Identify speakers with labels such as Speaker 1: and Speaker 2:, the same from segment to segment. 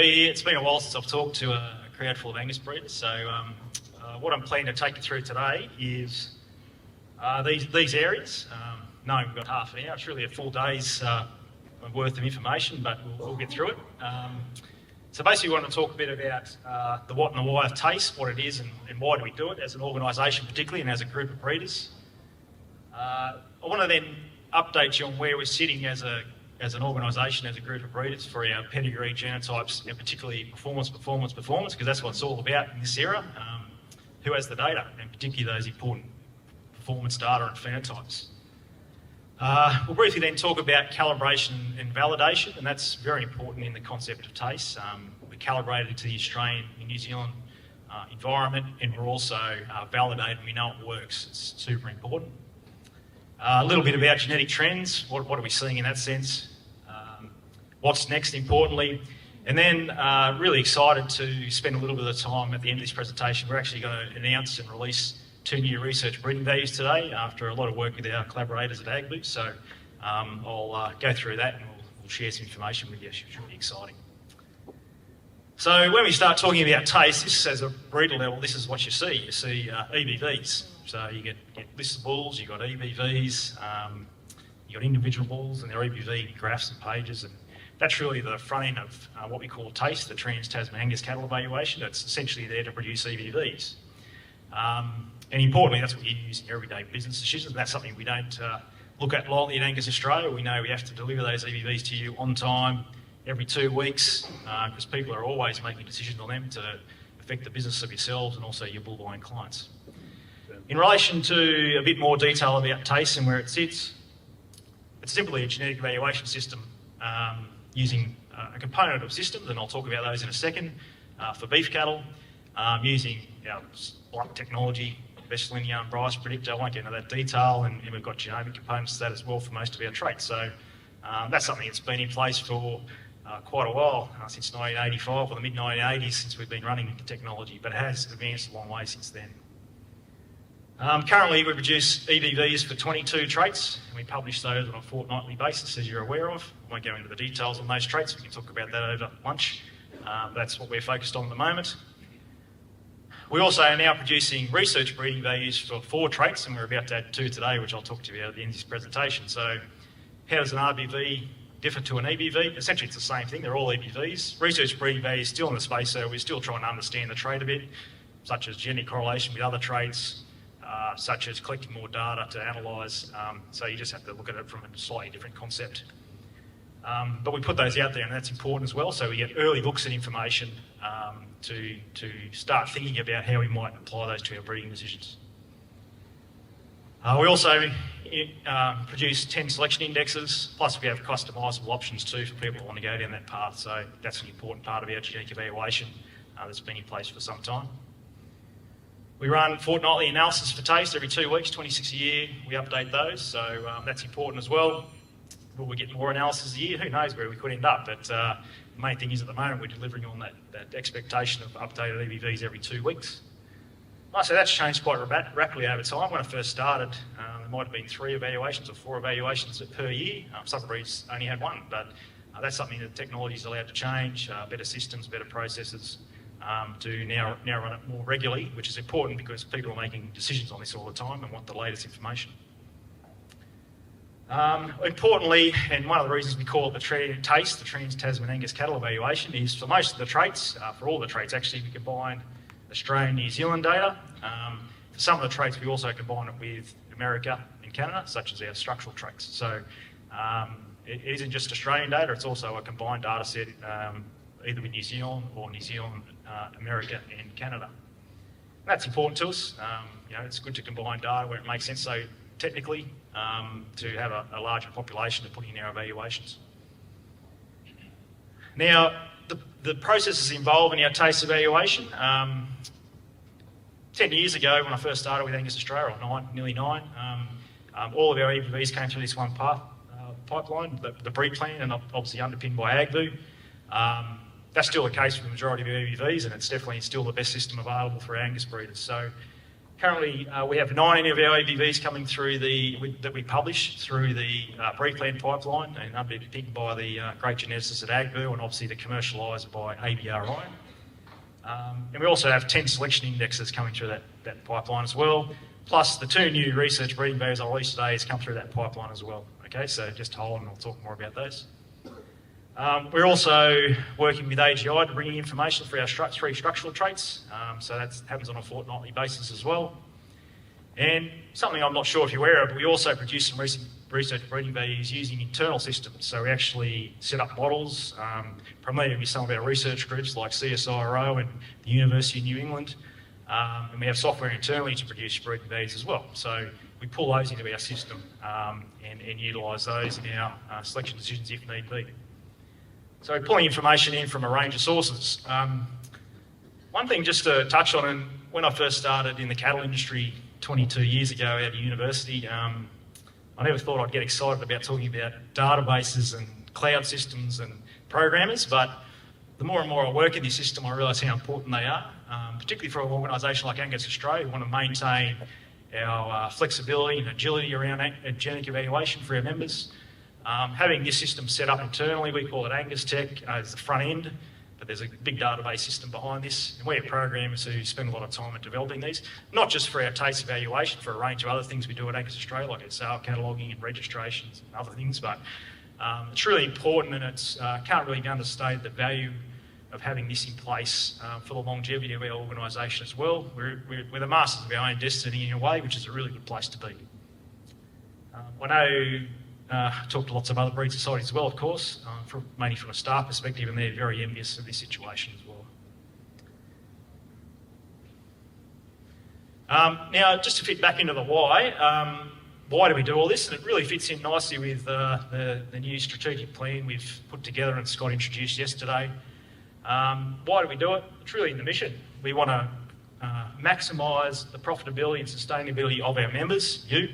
Speaker 1: be here. It's been a while since I've talked to a crowd full of Angus breeders, so what I'm planning to take you through today is these areas. Knowing we've got half an hour, it's really a full day's worth of information, but we'll get through it. So basically we want to talk a bit about the what and the why of TACE, what it is and why do we do it as an organisation particularly and as a group of breeders. I want to then update you on where we're sitting as an organisation, as a group of breeders for our pedigree genotypes and particularly performance, because that's what it's all about in this era. Who has the data, and particularly those important performance data and phenotypes. We'll briefly then talk about calibration and validation, and that's very important in the concept of TACE. We're calibrated to the Australian and New Zealand environment, and we're also validated and we know it works. It's super important. A little bit about genetic trends, what are we seeing in that sense? What's next, importantly, and then really excited to spend a little bit of time at the end of this presentation. We're actually going to announce and release 2 new research breeding values today after a lot of work with our collaborators at AgBoost. So I'll go through that and we'll share some information with you. It should be exciting. So when we start talking about TACE, this as a breeder level, this is what you see. You see EBVs. So you get listed bulls, you've got EBVs, you've got individual bulls and their EBV graphs and pages. And that's really the front end of what we call TACE, the Trans-Tasman Angus Cattle Evaluation. That's essentially there to produce EBVs. And importantly, that's what you use in your everyday business decisions. And that's something we don't look at lightly at Angus Australia. We know we have to deliver those EBVs to you on time, every 2 weeks, because people are always making decisions on them to affect the business of yourselves and also your bull buying clients. In relation to a bit more detail about TACE and where it sits, it's simply a genetic evaluation system using a component of systems, and I'll talk about those in a second, for beef cattle, using our blood technology, best linear and bias predictor. I won't get into that detail, and we've got genomic components to that as well for most of our traits. So that's something that's been in place for quite a while, since 1985 or the mid-1980s, since we've been running the technology, but it has advanced a long way since then. Currently we produce EBVs for 22 traits, and we publish those on a fortnightly basis, as you're aware of. I won't go into the details on those traits, we can talk about that over lunch. That's what we're focused on at the moment. We also are now producing research breeding values for 4 traits, and we're about to add 2 today, which I'll talk to you about at the end of this presentation. So how does an RBV differ to an EBV? Essentially it's the same thing, they're all EBVs. Research breeding values still in the space, so we're still trying to understand the trait a bit, such as genetic correlation with other traits, such as collecting more data to analyse, so you just have to look at it from a slightly different concept. But we put those out there, and that's important as well, so we get early looks at information to start thinking about how we might apply those to our breeding decisions. We also produce 10 selection indexes, plus we have customisable options too for people who want to go down that path, so that's an important part of our genetic evaluation that's been in place for some time. We run fortnightly analysis for TACE every 2 weeks, 26 a year. We update those, so that's important as well. Will we get more analysis a year? Who knows where we could end up, but the main thing is at the moment we're delivering on that expectation of updated EBVs every 2 weeks. So that's changed quite rapidly over time. When I first started, there might have been 3 evaluations or 4 evaluations per year. Some breeds only had 1, but that's something that technology is allowed to change, better systems, better processes, to now run it more regularly, which is important because people are making decisions on this all the time and want the latest information. Importantly, and one of the reasons we call it the TACE, the Trans-Tasman Angus Cattle Evaluation, is for most of the traits, for all the traits actually, we combine Australian and New Zealand data. For some of the traits we also combine it with America and Canada, such as our structural traits. So it isn't just Australian data, it's also a combined data set either with New Zealand or New Zealand, America and Canada. And that's important to us. It's good to combine data where it makes sense. So technically, to have a larger population to put in our evaluations. Now, the processes involved in our TACE evaluation, 10 years ago when I first started with Angus Australia, or nearly 9, all of our EBVs came through this one pipeline, the breed plan, and obviously underpinned by AgBoo. That's still the case for the majority of our EBVs, and it's definitely still the best system available for Angus breeders. So Currently, we have 19 of our EBVs coming through that we publish through the pre-planned pipeline and underpinned by the great geneticists at AgBur and obviously the commercialiser by ABRI. And we also have 10 selection indexes coming through that pipeline as well, plus the 2 new research breeding values I released today has come through that pipeline as well. Okay, so just hold on and I'll talk more about those. We're also working with AGI to bring in information for our 3 structural traits, so that happens on a fortnightly basis as well. And something I'm not sure if you're aware of, but we also produce some research breeding values using internal systems. So we actually set up models, primarily with some of our research groups like CSIRO and the University of New England, and we have software internally to produce breeding values as well. So we pull those into our system and utilise those in our selection decisions if need be. So we're pulling information in from a range of sources. One thing just to touch on, and when I first started in the cattle industry 22 years ago out of university, I never thought I'd get excited about talking about databases and cloud systems and programmers, but the more and more I work in this system, I realise how important they are, particularly for an organisation like Angus Australia. We want to maintain our flexibility and agility around genetic evaluation for our members. Having this system set up internally, we call it Angus Tech as the front end, but there's a big database system behind this, and we have programmers who spend a lot of time in developing these, not just for our TACE evaluation, for a range of other things we do at Angus Australia, like our sale cataloguing and registrations and other things, but it's really important, and it's can't really be understated the value of having this in place for the longevity of our organisation as well. We're the masters of our own destiny in a way, which is a really good place to be. I know talked to lots of other breed societies as well, of course, mainly from a staff perspective, and they're very envious of this situation as well. Now, just to fit back into the why do we do all this? And it really fits in nicely with the new strategic plan we've put together and Scott introduced yesterday. Why do we do it? It's really in the mission. We want to maximise the profitability and sustainability of our members, you,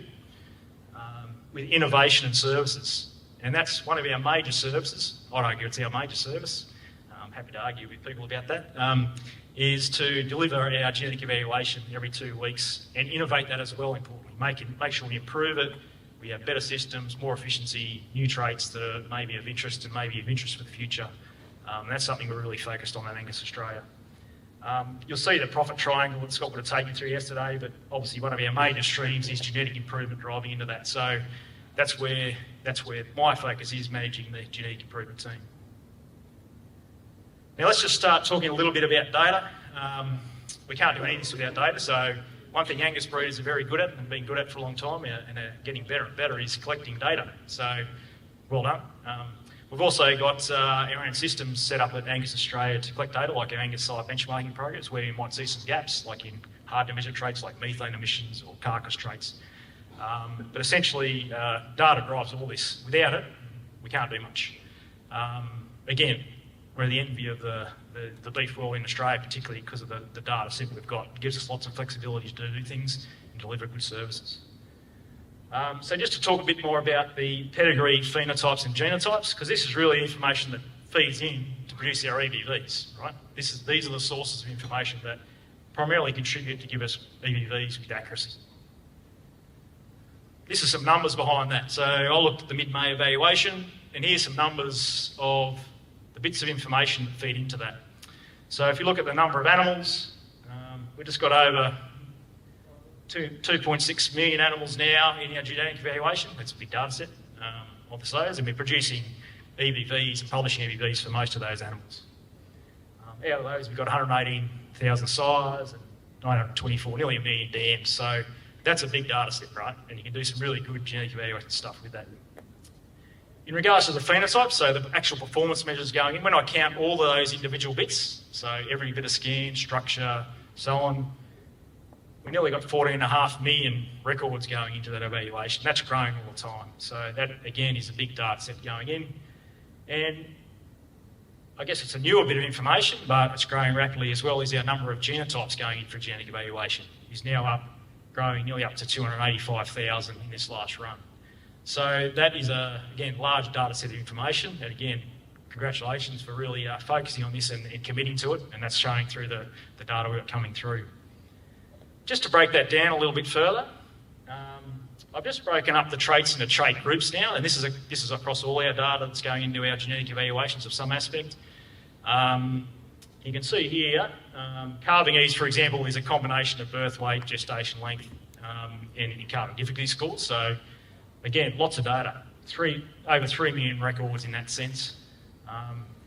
Speaker 1: with innovation and services. And that's one of our major services. I'd argue it's our major service. I'm happy to argue with people about that. Is to deliver our genetic evaluation every 2 weeks and innovate that as well, importantly. Make sure we improve it. We have better systems, more efficiency, new traits that are maybe of interest and maybe of interest for the future. And that's something we're really focused on at Angus Australia. You'll see the profit triangle that Scott would have taken through yesterday, but obviously one of our major streams is genetic improvement driving into that. So that's where my focus is, managing the genetic improvement team. Now let's just start talking a little bit about data. We can't do any of this without data, so one thing Angus breeders are very good at and been good at for a long time and are getting better and better is collecting data. So well done. We've also got our own systems set up at Angus Australia to collect data, like our Angus site benchmarking programs, where you might see some gaps, like in hard-to-measure traits like methane emissions or carcass traits. But essentially, data drives all this. Without it, we can't do much. Again, we're the envy of the beef world in Australia, particularly because of the data set we've got. It gives us lots of flexibility to do things and deliver good services. So just to talk a bit more about the pedigree, phenotypes and genotypes, because this is really information that feeds in to produce our EBVs, right? These are the sources of information that primarily contribute to give us EBVs with accuracy. This is some numbers behind that. So I looked at the mid-May evaluation, and here's some numbers of the bits of information that feed into that. So if you look at the number of animals, we've just got over 2.6 million animals now in our genetic evaluation. That's a big data set of those, and we're producing EBVs and publishing EBVs for most of those animals. Out of those, we've got 118,000 sires and 924, nearly a million dams. So that's a big data set, right? And you can do some really good genetic evaluation stuff with that. In regards to the phenotype, so the actual performance measures going in, when I count all of those individual bits, so every bit of scan, structure, so on, we nearly got 14.5 million records going into that evaluation. That's growing all the time. So that, again, is a big data set going in. And I guess it's a newer bit of information, but it's growing rapidly as well, is our number of genotypes going in for genetic evaluation is now growing nearly up to 285,000 in this last run. So that is a, again, large data set of information. And again, congratulations for really focusing on this and committing to it. And that's showing through the data we've got coming through. Just to break that down a little bit further, I've just broken up the traits into trait groups now, and this is across all our data that's going into our genetic evaluations of some aspect. You can see here, calving ease, for example, is a combination of birth weight, gestation length, and calving difficulty scores. So, again, lots of data. Over 3 million records in that sense.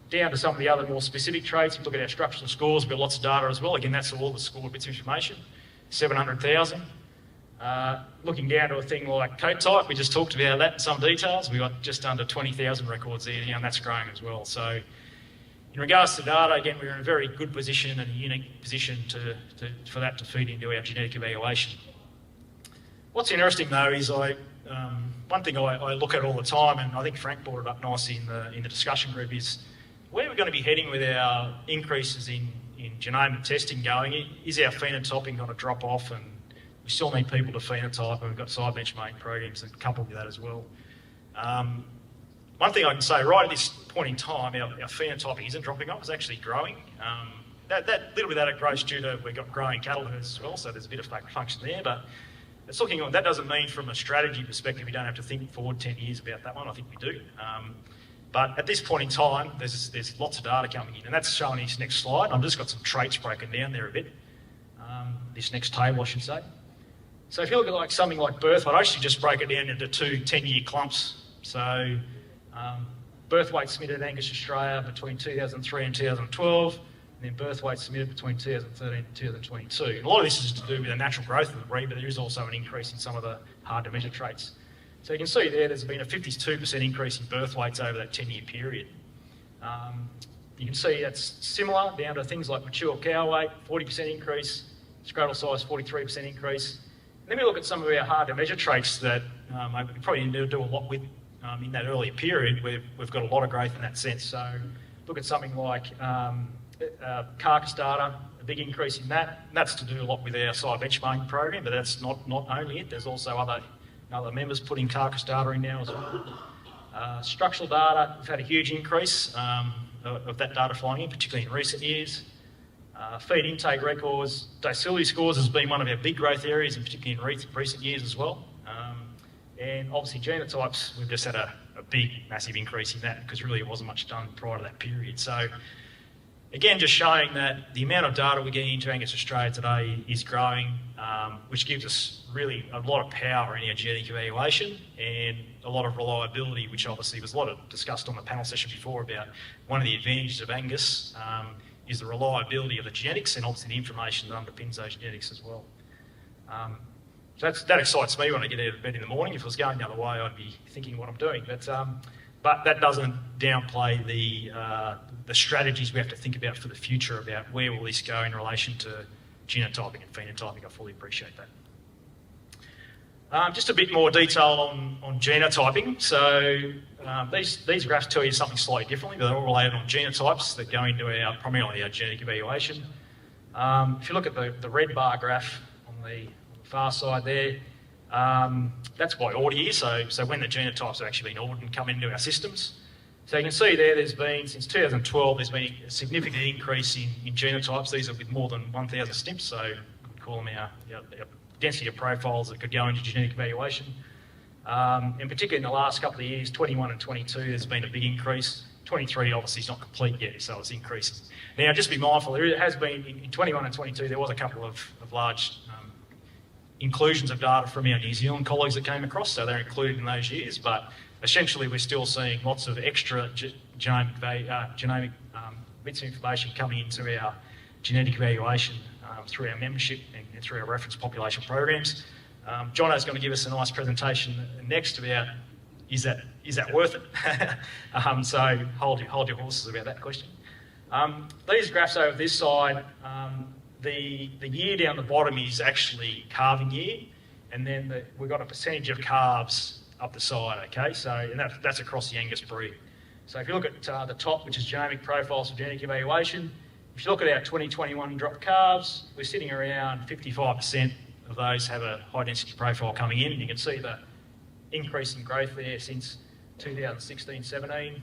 Speaker 1: Down to some of the other more specific traits, if you look at our structural scores, we've got lots of data as well. Again, that's all the scored bits of information, 700,000. Looking down to a thing like coat type, we just talked about that in some details. We've got just under 20,000 records there now, and that's growing as well. So in regards to data, again, we're in a very good position and a unique position for that to feed into our genetic evaluation. What's interesting though is one thing I look at all the time, and I think Frank brought it up nicely in the discussion group, is where we're going to be heading with our increases in genomic testing going. Is our phenotyping going to drop off? And we still need people to phenotype, and we've got side benchmarking programs that couple with that as well. One thing I can say right at this point in time, our phenotyping isn't dropping off, it's actually growing. That little bit of that growth due to we've got growing cattle herds as well, so there's a bit of function there, but it's looking on. That doesn't mean from a strategy perspective we don't have to think forward 10 years about that one. I think we do. But at this point in time, there's lots of data coming in, and that's shown in this next slide. I've just got some traits broken down there a bit. This next table, I should say. So if you look at something like birth weight, I actually just break it down into two 10-year clumps. So birth weight submitted at Angus Australia between 2003 and 2012, and then birth weight submitted between 2013 and 2022. And a lot of this is to do with the natural growth of the breed, but there is also an increase in some of the hard-to-measure traits. So you can see there's been a 52% increase in birth weights over that 10-year period. You can see that's similar down to things like mature cow weight, 40% increase, scrotal size, 43% increase. And then we look at some of our hard-to-measure traits that we probably need to do a lot with in that earlier period where we've got a lot of growth in that sense. So look at something like carcass data, a big increase in that. And that's to do a lot with our side benchmarking program, but that's not only it. There's also other members putting carcass data in now as well. Structural data, we've had a huge increase of that data flowing in, particularly in recent years. Feed intake records, docility scores has been one of our big growth areas, and particularly in recent years as well. And obviously genotypes, we've just had a big, massive increase in that because really it wasn't much done prior to that period. So again, just showing that the amount of data we're getting into Angus Australia today is growing, which gives us really a lot of power in our genetic evaluation and a lot of reliability, which obviously was a lot of discussed on the panel session before about one of the advantages of Angus is the reliability of the genetics and obviously the information that underpins those genetics as well. So that excites me when I get out of bed in the morning. If it was going the other way, I'd be thinking what I'm doing. But that doesn't downplay the strategies we have to think about for the future about where will this go in relation to genotyping and phenotyping. I fully appreciate that. Just a bit more detail on genotyping. So these graphs tell you something slightly differently, but they're all related on genotypes that go into primarily our genetic evaluation. If you look at the red bar graph on the far side there, that's by order year, so when the genotypes have actually been ordered and come into our systems. So you can see there's been, since 2012, there's been a significant increase in genotypes. These are with more than 1,000 SNPs, so we call them our density of profiles that could go into genetic evaluation. And particularly in the last couple of years, 21 and 22, there's been a big increase. 23 obviously is not complete yet, so it's increasing. Now, just be mindful, there has been, in 21 and 22, there was a couple of large inclusions of data from our New Zealand colleagues that came across, so they're included in those years, but essentially we're still seeing lots of extra genomic bits of information coming into our genetic evaluation through our membership and through our reference population programs. Jono's going to give us a nice presentation next about is that worth it? So hold your horses about that question. These graphs over this side, the year down the bottom is actually calving year, and then we've got a percentage of calves up the side, okay? So and that's across the Angus breed. So if you look at the top, which is genomic profiles for genetic evaluation, if you look at our 2021 drop calves, we're sitting around 55% of those have a high density profile coming in, and you can see the increase in growth there since 2016-17.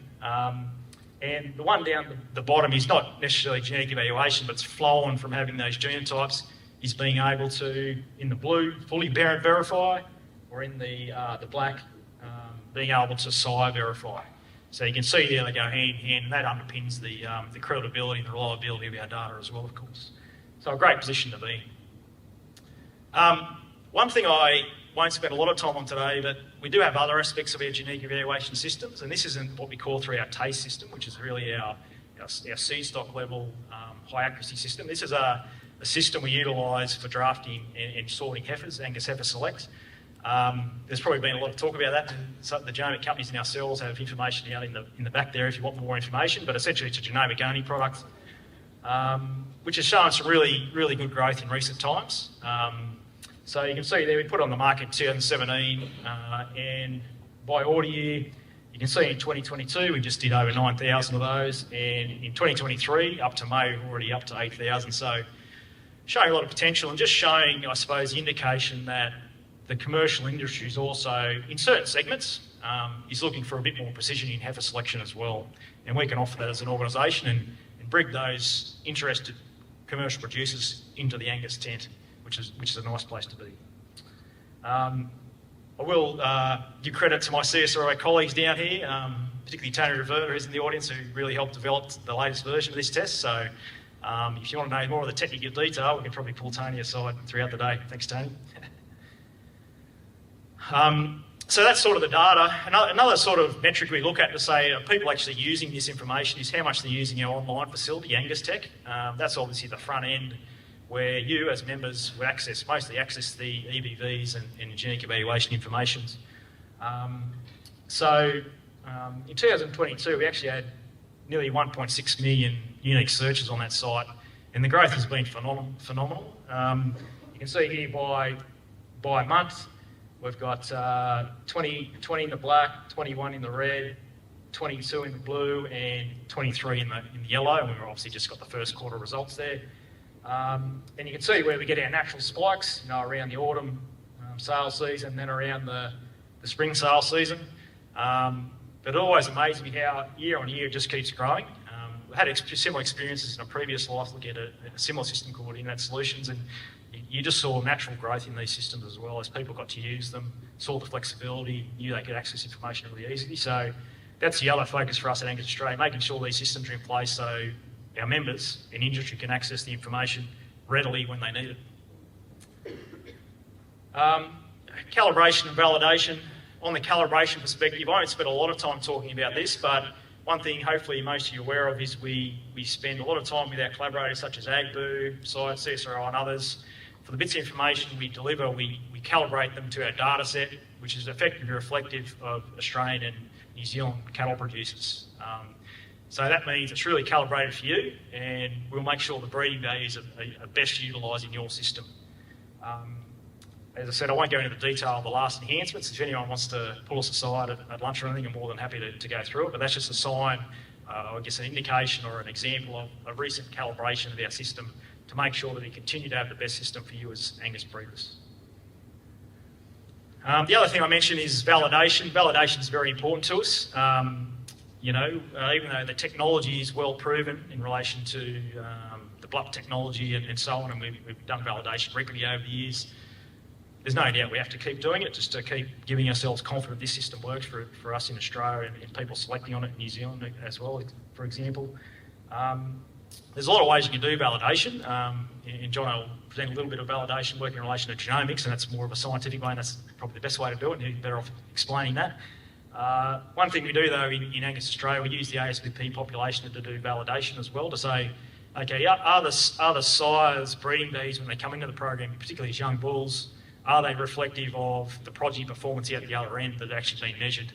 Speaker 1: And the one down the bottom is not necessarily genetic evaluation, but it's flown from having those genotypes. is being able to, in the blue, fully parent verify, or in the black, being able to sire verify. So you can see there they go hand in hand, and that underpins the credibility and the reliability of our data as well, of course. So a great position to be. One thing I won't spend a lot of time on today, but we do have other aspects of our genetic evaluation systems, and this isn't what we call through our TACE system, which is really our seed stock level high accuracy system. This is a system we utilise for drafting and sorting heifers, Angus Heifer Select. There's probably been a lot of talk about that, and so the genomic companies and ourselves have information out in the back there if you want more information, but essentially it's a genomic only product, which has shown some really, really good growth in recent times. So you can see there we put it on the market in 2017, and by order year, you can see in 2022 we just did over 9,000 of those, and in 2023 up to May we're already up to 8,000. So showing a lot of potential and just showing, I suppose, the indication that the commercial industry is also, in certain segments, is looking for a bit more precision in heifer selection as well. And we can offer that as an organisation and bring those interested commercial producers into the Angus tent, which is a nice place to be. I will give credit to my CSRO colleagues down here, particularly Tony Reverter, who's in the audience, who really helped develop the latest version of this test. So if you want to know more of the technical detail, we can probably pull Tony aside throughout the day. Thanks, Tony. So that's sort of the data. Another sort of metric we look at to say are people actually using this information is how much they're using our online facility, Angus Tech. That's obviously the front end where you as members would mostly access the EBVs and genetic evaluation information. In 2022 we actually had nearly 1.6 million unique searches on that site, and the growth has been phenomenal. You can see here by month, we've got 20 in the black, 21 in the red, 22 in the blue, and 23 in the yellow, and we've obviously just got the first quarter results there. And you can see where we get our natural spikes, around the autumn sales season, then around the spring sales season. But it always amazes me how year on year it just keeps growing. We had similar experiences in a previous life looking at a similar system called Internet Solutions, and you just saw natural growth in these systems as well as people got to use them, saw the flexibility, knew they could access information really easily. So that's the other focus for us at Angus Australia, making sure these systems are in place so our members in industry can access the information readily when they need it. Calibration and validation. On the calibration perspective, I won't spend a lot of time talking about this, but one thing hopefully most of you are aware of is we spend a lot of time with our collaborators such as AgBoo, Science, CSRO and others. For the bits of information we deliver, we calibrate them to our data set, which is effectively reflective of Australian and New Zealand cattle producers. So that means it's really calibrated for you, and we'll make sure the breeding values are best utilised in your system. As I said, I won't go into the detail of the last enhancements. If anyone wants to pull us aside at lunch or anything, I'm more than happy to go through it, but that's just a sign, I guess an indication or an example of a recent calibration of our system to make sure that we continue to have the best system for you as Angus breeders. The other thing I mentioned is validation. Validation is very important to us. Even though the technology is well proven in relation to the blunt technology and so on, and we've done validation regularly over the years, there's no doubt we have to keep doing it just to keep giving ourselves confidence this system works for us in Australia and people selecting on it in New Zealand as well, for example. There's a lot of ways you can do validation, and John will present a little bit of validation work in relation to genomics, and that's more of a scientific way, and that's probably the best way to do it, and you're better off explaining that. One thing we do though in Angus Australia, we use the ASPP population to do validation as well to say, okay, are the sires, breeding bees when they come into the program, particularly as young bulls, are they reflective of the progeny performance out the other end that actually been measured?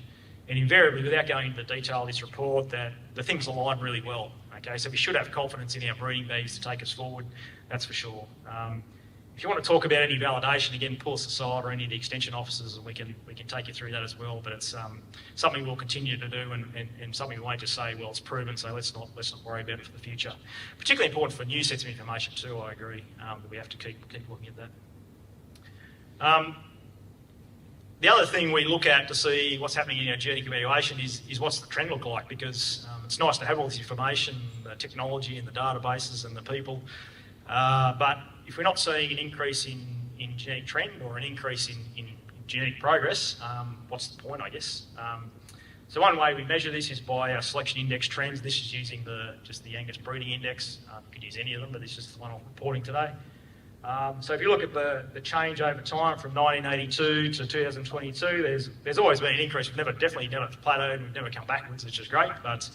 Speaker 1: And invariably, without going into the detail of this report, that the things align really well. Okay, so we should have confidence in our breeding bees to take us forward, that's for sure. If you want to talk about any validation, again, pull us aside or any of the extension officers, and we can take you through that as well. But it's something we'll continue to do, and something we won't just say, well, it's proven, so let's not worry about it for the future. Particularly important for new sets of information too. I agree that we have to keep looking at that. The other thing we look at to see what's happening in our genetic evaluation is what's the trend look like, because it's nice to have all this information, the technology and the databases and the people, but if we're not seeing an increase in genetic trend or an increase in genetic progress, what's the point, I guess? So one way we measure this is by our selection index trends. This is using just the Angus breeding index. You could use any of them, but this is just the one I'm reporting today. So if you look at the change over time from 1982 to 2022, there's always been an increase. We've definitely never plateaued, we've never come backwards, which is great, but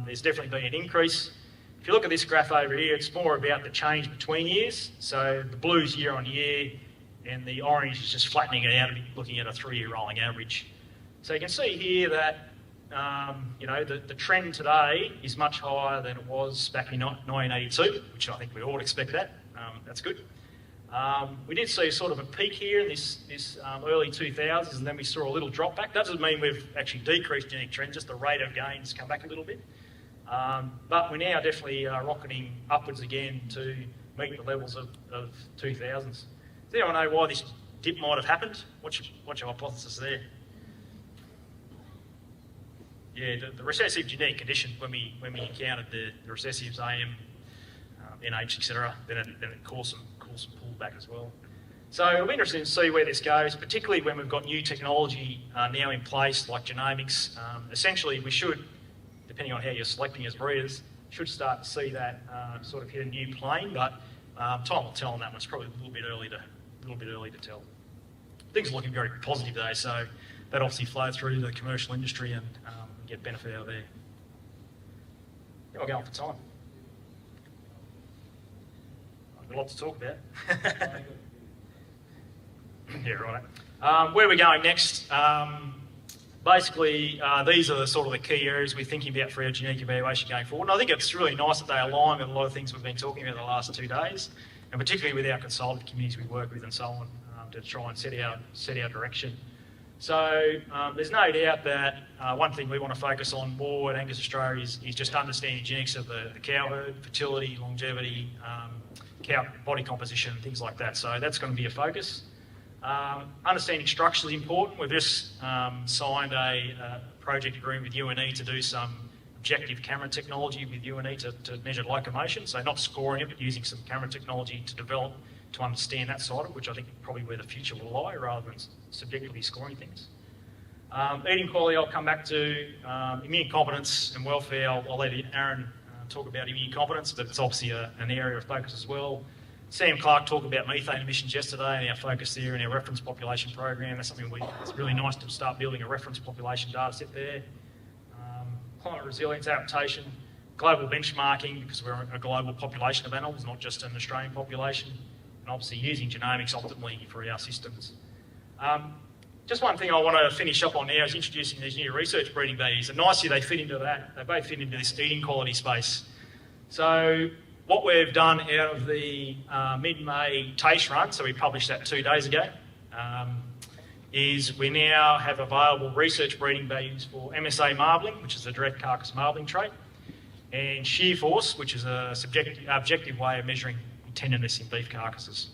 Speaker 1: there's definitely been an increase. If you look at this graph over here, it's more about the change between years. So the blue's year on year, and the orange is just flattening it out, looking at a 3-year rolling average. So you can see here that the trend today is much higher than it was back in 1982, which I think we all expect that. That's good. We did see sort of a peak here in this early 2000s, and then we saw a little drop back. That doesn't mean we've actually decreased genetic trend, just the rate of gains come back a little bit. But we're now definitely rocketing upwards again to meet the levels of 2000s. Does anyone know why this dip might have happened? What's your hypothesis there? Yeah, the recessive genetic condition, when we encountered the recessives, AM, NH, etc., then it caused some pullback as well. So it'll be interesting to see where this goes, particularly when we've got new technology now in place, like genomics. Essentially, we should, depending on how you're selecting as breeders, should start to see that sort of hit a new plane, but time will tell on that one. It's probably a little bit early to tell. Things are looking very positive though, so that obviously flows through to the commercial industry and get benefit out of there. Yeah, I'll go on for time. I've got a lot to talk about. Yeah, right. Where are we going next? Basically, these are sort of the key areas we're thinking about for our genetic evaluation going forward. And I think it's really nice that they align with a lot of things we've been talking about the last 2 days, and particularly with our consultative communities we work with and so on, to try and set our direction. So there's no doubt that one thing we want to focus on more at Angus Australia is just understanding genetics of the cow herd, fertility, longevity, cow body composition, things like that. So that's going to be a focus. Understanding structure is important. We've just signed a project agreement with UNE to do some objective camera technology with UNE to measure locomotion. So not scoring it, but using some camera technology to develop to understand that side of it, which I think is probably where the future will lie, rather than subjectively scoring things. Eating quality, I'll come back to. Immune competence and welfare, I'll let Aaron talk about immune competence, but it's obviously an area of focus as well. Sam Clark talked about methane emissions yesterday and our focus there in our reference population program. That's something it's really nice to start building a reference population data set there. Climate resilience adaptation, global benchmarking, because we're a global population of animals, not just an Australian population, and obviously using genomics optimally for our systems. Just one thing I want to finish up on now is introducing these new research breeding values, and nicely they fit into that. They both fit into this eating quality space. So what we've done out of the mid-May TACE run, so we published that 2 days ago, is we now have available research breeding values for MSA marbling, which is a direct carcass marbling trait, and shear force, which is a objective way of measuring tenderness in beef carcasses.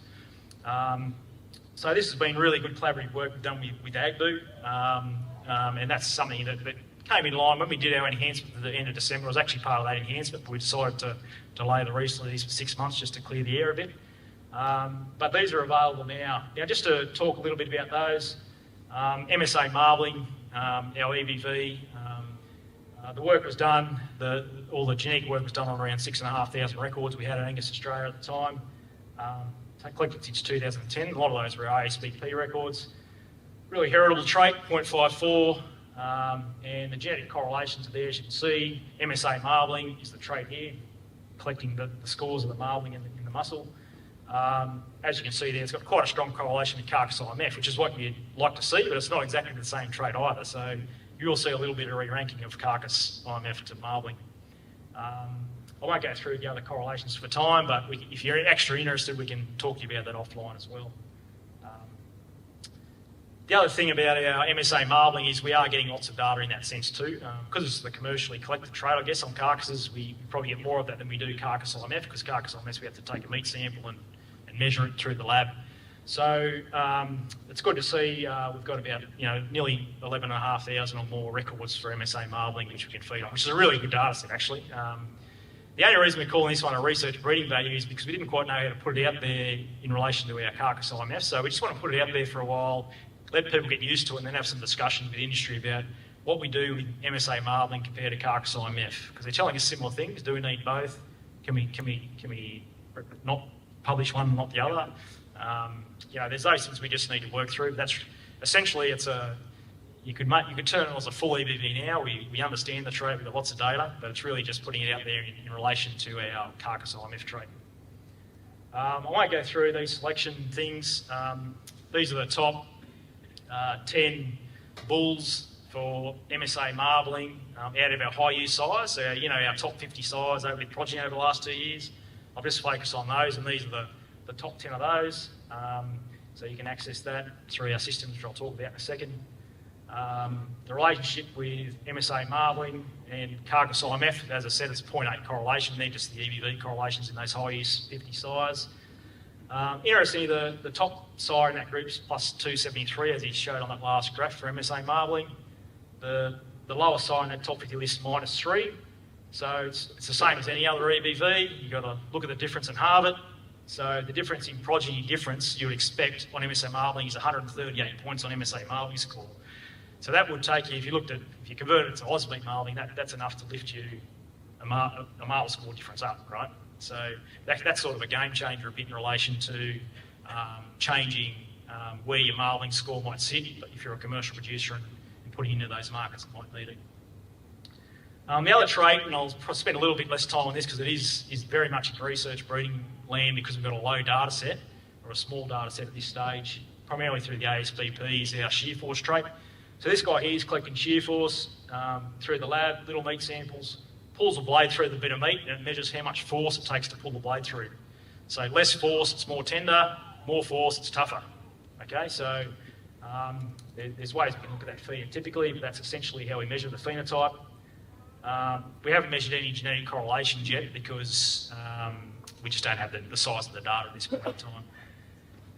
Speaker 1: So this has been really good collaborative work we've done with AgBoo, and that's something that came in line when we did our enhancement at the end of December. It was actually part of that enhancement, but we decided to delay the release of these for 6 months just to clear the air a bit. But these are available now. Now, just to talk a little bit about those, MSA marbling, our EBV, the work was done, all the genetic work was done on around 6,500 records we had at Angus Australia at the time. Collected since 2010. A lot of those were ASBP records. Really heritable trait, 0.54, and the genetic correlations are there, as you can see. MSA marbling is the trait here, collecting the scores of the marbling in the muscle. As you can see there, it's got quite a strong correlation with carcass IMF, which is what you'd like to see, but it's not exactly the same trait either. So you will see a little bit of re-ranking of carcass IMF to marbling. I won't go through the other correlations for time, but if you're extra interested, we can talk to you about that offline as well. The other thing about our MSA marbling is we are getting lots of data in that sense too. Because it's the commercially collected trait, I guess, on carcasses, we probably get more of that than we do carcass IMF, because carcass IMF we have to take a meat sample and measure it through the lab. So it's good to see we've got about nearly 11,500 or more records for MSA marbling, which we can feed on, which is a really good data set actually. The only reason we're calling this one a research breeding value is because we didn't quite know how to put it out there in relation to our carcass IMF. So we just want to put it out there for a while, let people get used to it, and then have some discussion with the industry about what we do with MSA marbling compared to carcass IMF, because they're telling us similar things. Do we need both? Can we not publish one, not the other? There's those things we just need to work through. But that's essentially you could turn it as a full EBV now. We understand the trait, we've got lots of data, but it's really just putting it out there in relation to our carcass IMF trait. I won't go through these selection things. These are the top 10 bulls for MSA marbling out of our high use size. So, our top 50 size over the progeny over the last 2 years. I'll just focus on those, and these are the top 10 of those. So you can access that through our systems, which I'll talk about in a second. The relationship with MSA marbling and carcass IMF, as I said, it's 0.8 correlation. They're just the EBV correlations in those high use 50 size. Interestingly, the top sire in that group is plus 273, as he showed on that last graph for MSA marbling. The lower sire in that top 50 list minus 3. So it's the same as any other EBV. You've got to look at the difference and halve it. So the difference in progeny difference you would expect on MSA marbling is 138 points on MSA marbling score. So that would take you, if you convert it to Ausbeat marbling, that's enough to lift you a marble score difference up, right? So that's sort of a game changer a bit in relation to changing where your marbling score might sit, but if you're a commercial producer and putting into those markets, it might need it. The other trait, and I'll spend a little bit less time on this because it is very much in research breeding land because we've got a low data set, or a small data set at this stage, primarily through the ASBP, is our shear force trait. So this guy here is collecting shear force through the lab, little meat samples, pulls a blade through the bit of meat, and it measures how much force it takes to pull the blade through. So less force, it's more tender; more force, it's tougher. Okay, so there's ways we can look at that phenotypically, but that's essentially how we measure the phenotype. We haven't measured any genetic correlations yet because we just don't have the size of the data at this point in time.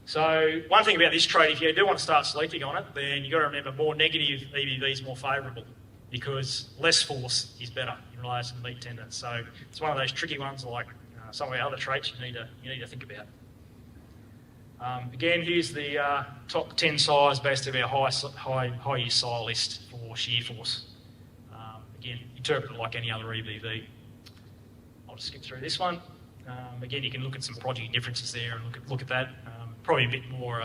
Speaker 1: So one thing about this trait, if you do want to start sleeping on it, then you've got to remember more negative EBV is more favourable because less force is better in relation to meat tender. So it's one of those tricky ones like some of our other traits you need to think about. Again, here's the top 10 size based of our high use sire list for shear force. Again, interpret it like any other EBV. I'll just skip through this one. Again, you can look at some progeny differences there and look at that. Probably a bit more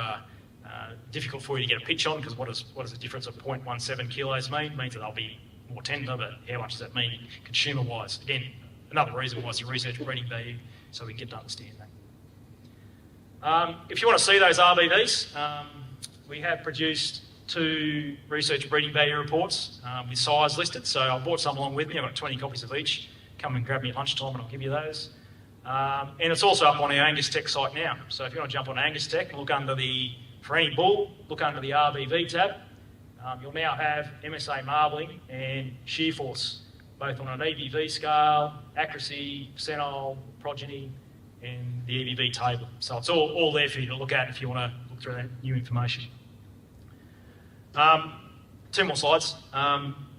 Speaker 1: difficult for you to get a pitch on because what does the difference of 0.17 kilos mean? It means that they'll be more tender, but how much does that mean consumer-wise? Again, another reason why it's a research breeding value, so we can get to understand that. If you want to see those RBVs, we have produced 2 research breeding value reports with size listed. So I brought some along with me. I've got 20 copies of each. Come and grab me at lunchtime and I'll give you those. And it's also up on our Angus Tech site now. So if you want to jump on Angus Tech and look for any bull, look under the RBV tab. You'll now have MSA marbling and shear force, both on an EBV scale, accuracy, percentile, progeny, and the EBV table. So it's all there for you to look at if you want to look through that new information. 2 more slides.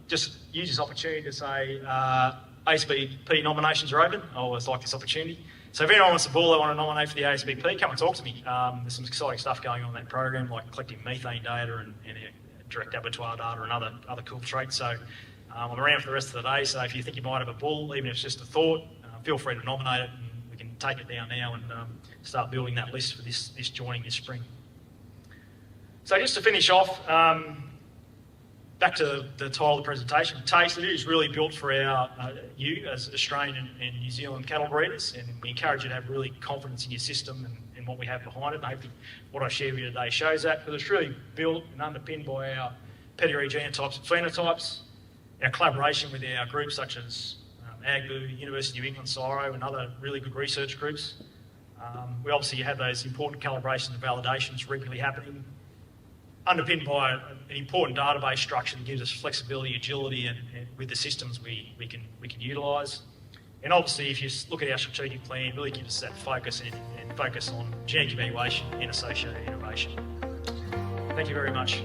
Speaker 1: Just use this opportunity to say ASBP nominations are open. I always like this opportunity. So if anyone wants a bull they want to nominate for the ASBP, come and talk to me. There's some exciting stuff going on in that program, like collecting methane data and direct abattoir data and other cool traits. So I'm around for the rest of the day, so if you think you might have a bull, even if it's just a thought, feel free to nominate it and we can take it down now and start building that list for this joining this spring. So just to finish off, back to the title of the presentation, TACE, it is really built for you as Australian and New Zealand cattle breeders, and we encourage you to have really confidence in your system and what we have behind it. And hopefully what I share with you today shows that, because it's really built and underpinned by our pedigree genotypes and phenotypes, our collaboration with our groups such as AgBoo, University of New England, CSIRO, and other really good research groups. We obviously have those important calibrations and validations regularly happening, underpinned by an important database structure that gives us flexibility, agility, and with the systems we can utilise. And obviously, if you look at our strategic plan, it really gives us that focus and focus on genetic evaluation and associated innovation. Thank you very much.